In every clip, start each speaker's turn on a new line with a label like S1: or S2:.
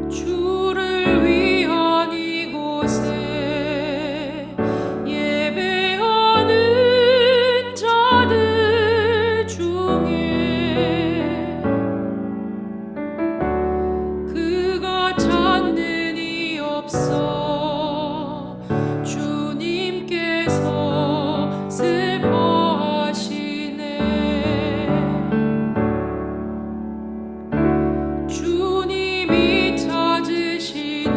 S1: 주를 위한 이곳에 예배하는 자들 중에 그가 찾는 이 없어 주님께서 슬퍼하시네. 주님이 찾으시는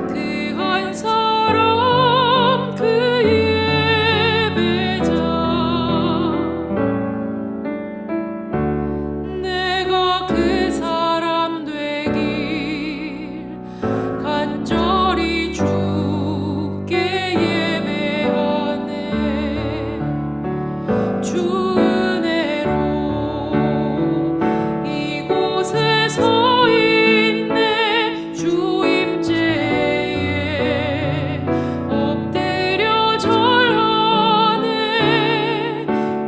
S1: 그 한 사람 그 예배자 내가 그 사람 되길 간절히 주께 예배하네. 주 은혜로 이곳에 서 있네. 주 임재에 엎드려 절하네.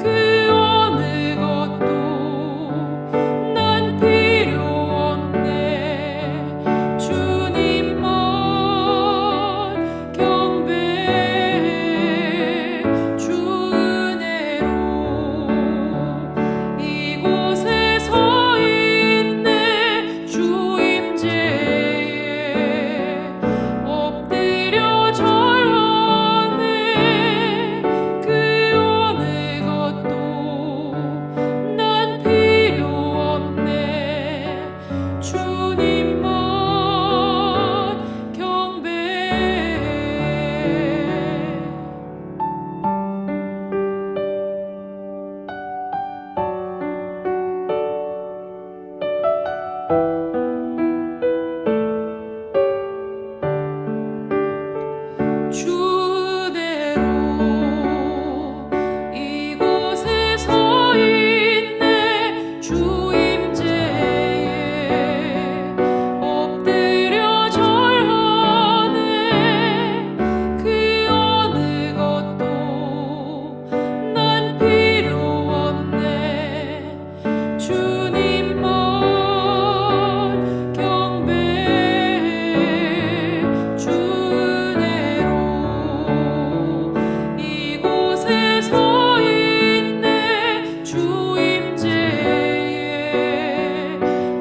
S1: 그 어느 것도 난 필요 없네. 주님만 경배해. 주 은혜로 이곳에 서 있네. 주 임재에 엎드려 절하네. 그 어느 것도 난 필요 없네. 주님만 경배해. 주 은혜로 이곳에 서 있네. 주 임재에 엎드려 절하네. 그 어느 것도 난 필요 없네. 주님만 경배해. 주 은혜로 이곳에 서 있네. 주 임재에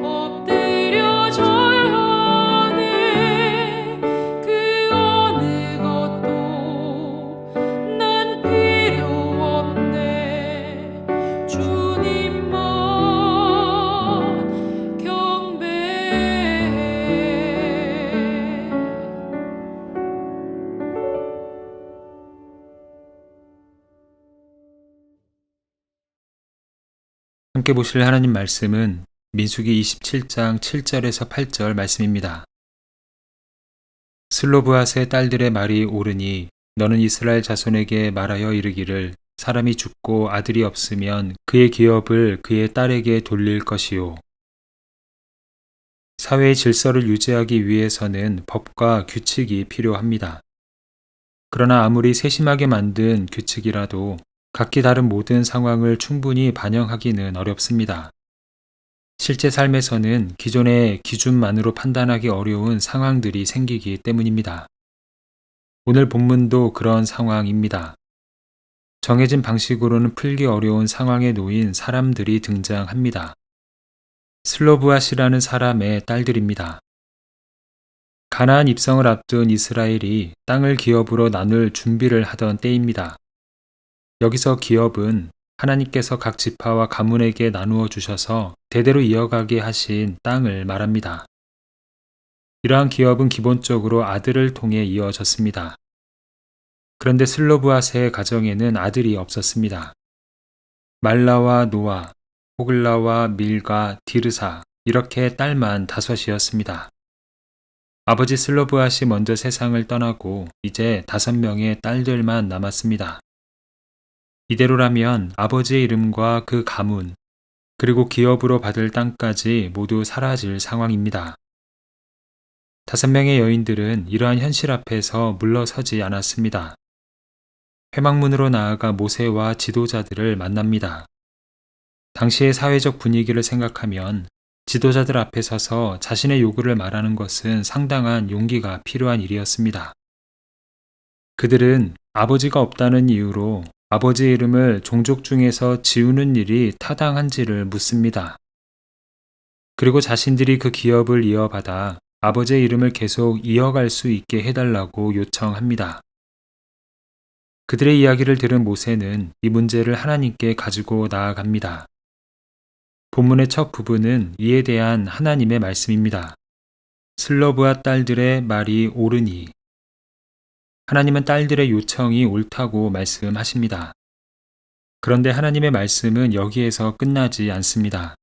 S1: 엎드려 절하네. 그 어느 것도 난 필요 없네. 주님만 경배해.
S2: 함께 보실 하나님 말씀은 민수기 27장 7절에서 8절 말씀입니다. 슬로브앗의 딸들의 말이 옳으니 너는 이스라엘 자손에게 말하여 이르기를 사람이 죽고 아들이 없으면 그의 기업을 그의 딸에게 돌릴 것이요. 사회의 질서를 유지하기 위해서는 법과 규칙이 필요합니다. 그러나 아무리 세심하게 만든 규칙이라도 각기 다른 모든 상황을 충분히 반영하기는 어렵습니다. 실제 삶에서는 기존의 기준만으로 판단하기 어려운 상황들이 생기기 때문입니다. 오늘 본문도 그런 상황입니다. 정해진 방식으로는 풀기 어려운 상황에 놓인 사람들이 등장합니다. 슬로브앗이라는 사람의 딸들입니다. 가나안 입성을 앞둔 이스라엘이 땅을 기업으로 나눌 준비를 하던 때입니다. 여기서 기업은 하나님께서 각 지파와 가문에게 나누어 주셔서 대대로 이어가게 하신 땅을 말합니다. 이러한 기업은 기본적으로 아들을 통해 이어졌습니다. 그런데 슬로브앗의 가정에는 아들이 없었습니다. 말라와 노아, 호글라와 밀가, 디르사 이렇게 딸만 5이었습니다. 아버지 슬로브앗이 먼저 세상을 떠나고 이제 5명의 딸들만 남았습니다. 이대로라면 아버지의 이름과 그 가문, 그리고 기업으로 받을 땅까지 모두 사라질 상황입니다. 5명의 여인들은 이러한 현실 앞에서 물러서지 않았습니다. 회막문으로 나아가 모세와 지도자들을 만납니다. 당시의 사회적 분위기를 생각하면 지도자들 앞에 서서 자신의 요구를 말하는 것은 상당한 용기가 필요한 일이었습니다. 그들은 아버지가 없다는 이유로 아버지의 이름을 종족 중에서 지우는 일이 타당한지를 묻습니다. 그리고 자신들이 그 기업을 이어받아 아버지의 이름을 계속 이어갈 수 있게 해달라고 요청합니다. 그들의 이야기를 들은 모세는 이 문제를 하나님께 가지고 나아갑니다. 본문의 첫 부분은 이에 대한 하나님의 말씀입니다. 슬러브와 딸들의 말이 옳으니. 하나님은 딸들의 요청이 옳다고 말씀하십니다. 그런데 하나님의 말씀은 여기에서 끝나지 않습니다.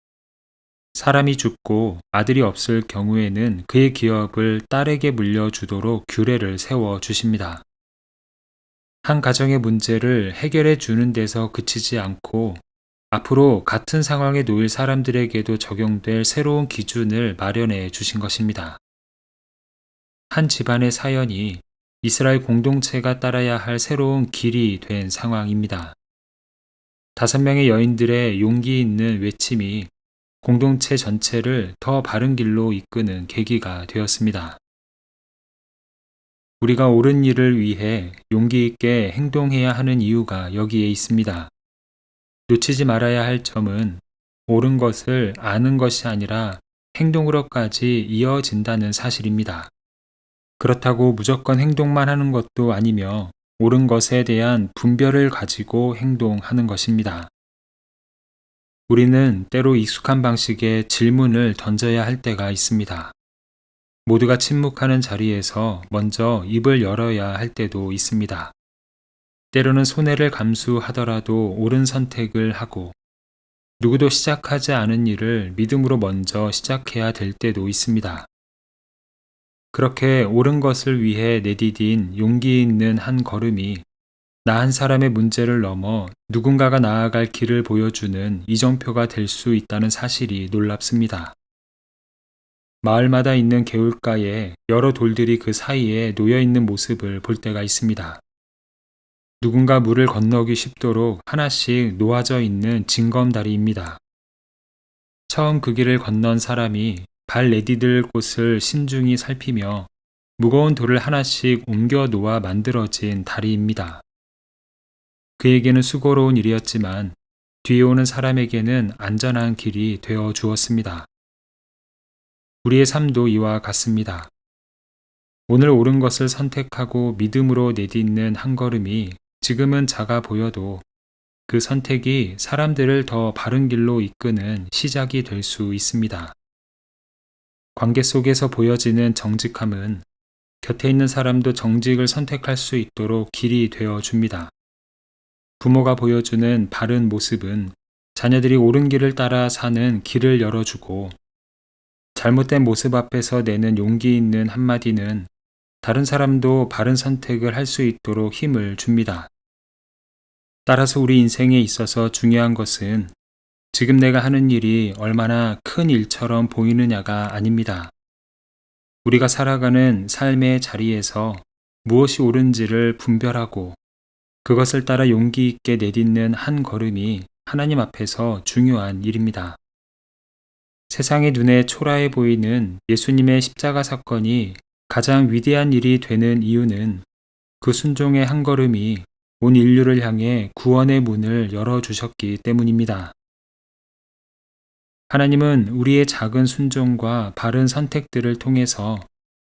S2: 사람이 죽고 아들이 없을 경우에는 그의 기업을 딸에게 물려주도록 규례를 세워 주십니다. 한 가정의 문제를 해결해 주는 데서 그치지 않고 앞으로 같은 상황에 놓일 사람들에게도 적용될 새로운 기준을 마련해 주신 것입니다. 한 집안의 사연이 이스라엘 공동체가 따라야 할 새로운 길이 된 상황입니다. 5명의 여인들의 용기 있는 외침이 공동체 전체를 더 바른 길로 이끄는 계기가 되었습니다. 우리가 옳은 일을 위해 용기 있게 행동해야 하는 이유가 여기에 있습니다. 놓치지 말아야 할 점은 옳은 것을 아는 것이 아니라 행동으로까지 이어진다는 사실입니다. 그렇다고 무조건 행동만 하는 것도 아니며 옳은 것에 대한 분별을 가지고 행동하는 것입니다. 우리는 때로 익숙한 방식의 질문을 던져야 할 때가 있습니다. 모두가 침묵하는 자리에서 먼저 입을 열어야 할 때도 있습니다. 때로는 손해를 감수하더라도 옳은 선택을 하고 누구도 시작하지 않은 일을 믿음으로 먼저 시작해야 될 때도 있습니다. 그렇게 옳은 것을 위해 내디딘 용기 있는 한 걸음이 나 한 사람의 문제를 넘어 누군가가 나아갈 길을 보여주는 이정표가 될 수 있다는 사실이 놀랍습니다. 마을마다 있는 개울가에 여러 돌들이 그 사이에 놓여 있는 모습을 볼 때가 있습니다. 누군가 물을 건너기 쉽도록 하나씩 놓아져 있는 징검다리입니다. 처음 그 길을 건넌 사람이 발 내디딜 곳을 신중히 살피며 무거운 돌을 하나씩 옮겨 놓아 만들어진 다리입니다. 그에게는 수고로운 일이었지만 뒤에 오는 사람에게는 안전한 길이 되어 주었습니다. 우리의 삶도 이와 같습니다. 오늘 옳은 것을 선택하고 믿음으로 내딛는 한 걸음이 지금은 작아 보여도 그 선택이 사람들을 더 바른 길로 이끄는 시작이 될 수 있습니다. 관계 속에서 보여지는 정직함은 곁에 있는 사람도 정직을 선택할 수 있도록 길이 되어 줍니다. 부모가 보여주는 바른 모습은 자녀들이 옳은 길을 따라 사는 길을 열어주고 잘못된 모습 앞에서 내는 용기 있는 한마디는 다른 사람도 바른 선택을 할 수 있도록 힘을 줍니다. 따라서 우리 인생에 있어서 중요한 것은 지금 내가 하는 일이 얼마나 큰 일처럼 보이느냐가 아닙니다. 우리가 살아가는 삶의 자리에서 무엇이 옳은지를 분별하고 그것을 따라 용기 있게 내딛는 한 걸음이 하나님 앞에서 중요한 일입니다. 세상의 눈에 초라해 보이는 예수님의 십자가 사건이 가장 위대한 일이 되는 이유는 그 순종의 한 걸음이 온 인류를 향해 구원의 문을 열어주셨기 때문입니다. 하나님은 우리의 작은 순종과 바른 선택들을 통해서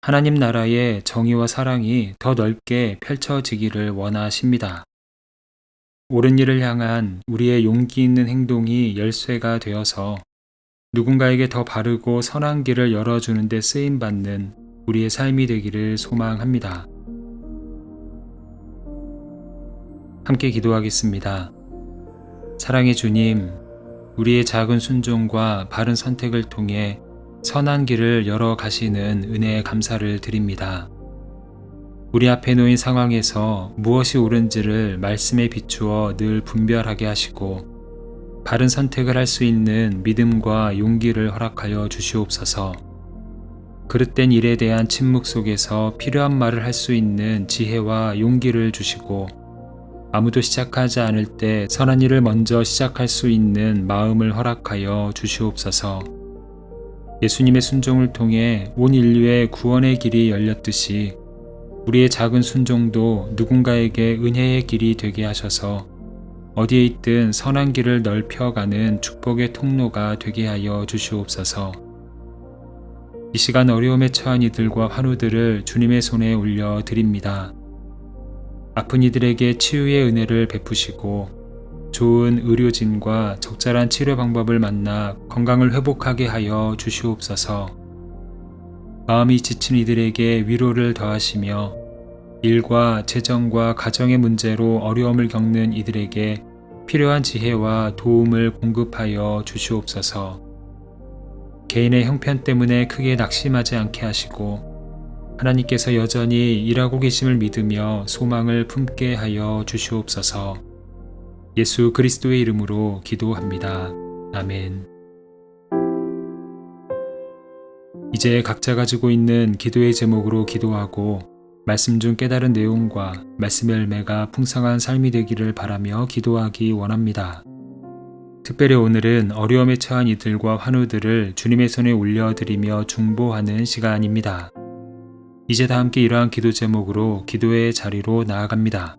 S2: 하나님 나라의 정의와 사랑이 더 넓게 펼쳐지기를 원하십니다. 옳은 일을 향한 우리의 용기 있는 행동이 열쇠가 되어서 누군가에게 더 바르고 선한 길을 열어주는 데 쓰임받는 우리의 삶이 되기를 소망합니다. 함께 기도하겠습니다. 사랑의 주님, 우리의 작은 순종과 바른 선택을 통해 선한 길을 열어 가시는 은혜에 감사를 드립니다. 우리 앞에 놓인 상황에서 무엇이 옳은지를 말씀에 비추어 늘 분별하게 하시고 바른 선택을 할 수 있는 믿음과 용기를 허락하여 주시옵소서. 그릇된 일에 대한 침묵 속에서 필요한 말을 할 수 있는 지혜와 용기를 주시고 아무도 시작하지 않을 때 선한 일을 먼저 시작할 수 있는 마음을 허락하여 주시옵소서. 예수님의 순종을 통해 온 인류의 구원의 길이 열렸듯이 우리의 작은 순종도 누군가에게 은혜의 길이 되게 하셔서 어디에 있든 선한 길을 넓혀가는 축복의 통로가 되게 하여 주시옵소서. 이 시간 어려움에 처한 이들과 환우들을 주님의 손에 올려드립니다. 아픈 이들에게 치유의 은혜를 베푸시고 좋은 의료진과 적절한 치료 방법을 만나 건강을 회복하게 하여 주시옵소서. 마음이 지친 이들에게 위로를 더하시며 일과 재정과 가정의 문제로 어려움을 겪는 이들에게 필요한 지혜와 도움을 공급하여 주시옵소서. 개인의 형편 때문에 크게 낙심하지 않게 하시고 하나님께서 여전히 일하고 계심을 믿으며 소망을 품게 하여 주시옵소서. 예수 그리스도의 이름으로 기도합니다. 아멘. 이제 각자 가지고 있는 기도의 제목으로 기도하고 말씀 중 깨달은 내용과 말씀의 열매가 풍성한 삶이 되기를 바라며 기도하기 원합니다. 특별히 오늘은 어려움에 처한 이들과 환우들을 주님의 손에 올려드리며 중보하는 시간입니다. 이제 다 함께 이러한 기도 제목으로 기도의 자리로 나아갑니다.